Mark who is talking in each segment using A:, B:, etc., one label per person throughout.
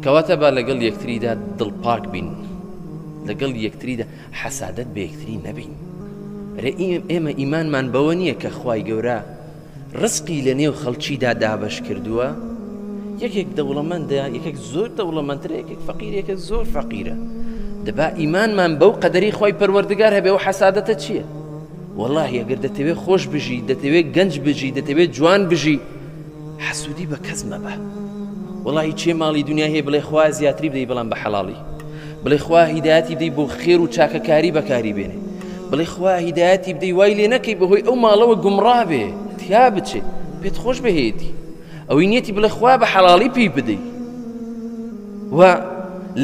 A: کەواتە با لەگەڵ یەکتریدا دڵپاک بین، لەگەڵ یەکتریدا حەسادەت بە یەکتری نەبین. ئێمە ئیمانمان بەوە نییە کە خوای گەورە ڕزقی لە نێو خەڵکیدا دابەش کردووە، یەکێک دەوڵەمەندە، یەکێک زۆر دەوڵەمەندترە، یەکێک فەقیر، یەکێک زۆر فەقیرە. دەبا ئیمانمان بەو قەدەری خوای پەروەردگار هەبێ و حەسادەتە چییە؟ وەڵاهی ئەگەر دەتەوێت خۆش بژی، دەتەوێت گەنج بژی، دەتەوێت جوان بژی، حەسوودی بە کەس مەبە. وەڵاهی چێ ماڵی دنیا هەیە بڵێ خوا زیاتری بدەی بەڵام بە حەڵاڵی، بڵێ خوا هیدایەتی بدەی بۆ خێر و چاکەکاری بەکاری بێنێ، بڵێ خوا هیدایەتی بدەی وای لێ نەکەی بەهۆی ئەو ماڵەوە گومڕا بێ، تیا بچێت پێت خۆش بهێتی، ئەوەی نیەتی بڵێ خوا بە حەڵاڵی پێی بدەی. و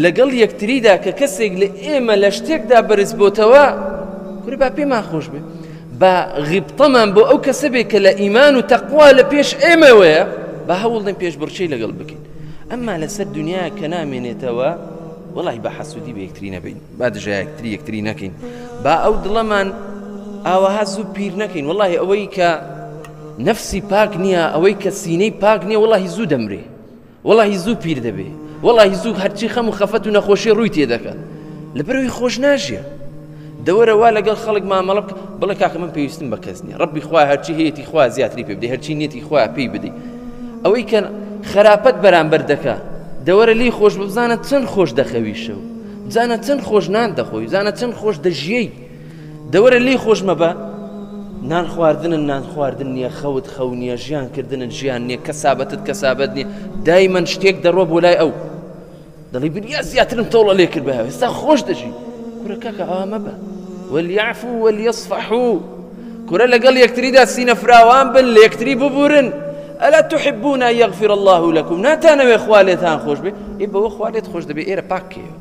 A: لەگەڵ یەکتریدا کە کەسێک لە ئێمە لە شتێکدا بەرز بۆتەوە، کوڕی با پێمان خۆش بێ، با غیبتەمان بۆ ئەو کەسە بێ کە لە ئیمان و تەقوا لە پێش ئێمەوەیە، با هەوڵ دەین پێش بڕچەی لەگەڵ بکەین. ئەمما لەسەر دنیا کە نامێنێتەوە، وەڵاهی با حەسوودی بە یەکتری نەبین، با دژای یەکتری نەکەین، با ئەو دڵەمان ئاوەها زوو پیر نەکەین. وەڵاهی ئەوەی کە نەفسی پاک نییە، ئەوەی کە سینەی پاک نییە، وەڵاهی زوو دەمرێ، وەڵاهی زوو پیر دەبێ، وەڵاهی زوو هەرچی خەم و خەفەت و نەخۆشی ڕووی تێدەکات، لەبەرەوەی خۆش ناژیە. دەوەرە وا لەگەڵ خەڵک مامەڵە بکە، بڵێ کاکە من پێویستم بە کەس نییە، ڕەبی خوا هەرچی هەیەی خوا زیاتری پێ بدەی، هەرچی نیەتی خوا پێی بدەی. ئەوەی کە خراپەت بەرامبەر دەکا، دەوەرە لی خۆش بزانە چەند خۆش دەخەویشە و بزانە چەند خۆش نان دەخۆی، بزانە چەند خۆش دەژیەی. دەوەرە لی خۆش مەبە، نان خواردنن نان خواردن نییە، خەوت خەو نییە، ژیانکردنت ژیان نییە، کەسابەتت کەسابەت نییە، دایمەن شتێک دەڕۆ بۆ لای ئەو دەڵی بریا زیاترم تۆڵە لێ کرد بەهەوە، ئێستا خۆش دەژی. کوڕە کاکە ئەوە مەبە، وەلیعفوا وەلیەصفحوا، کوڕە لەگەڵ یەکتریدا سینە فراوان بن، لە یەکتری ببورن. ئەلا تحبون أن يغفر الله لكم، ناتانەوێ خوا لێتان خۆش بێ، بەوە خوا لێت خۆش دەبێ، ئێرە پاکەیە.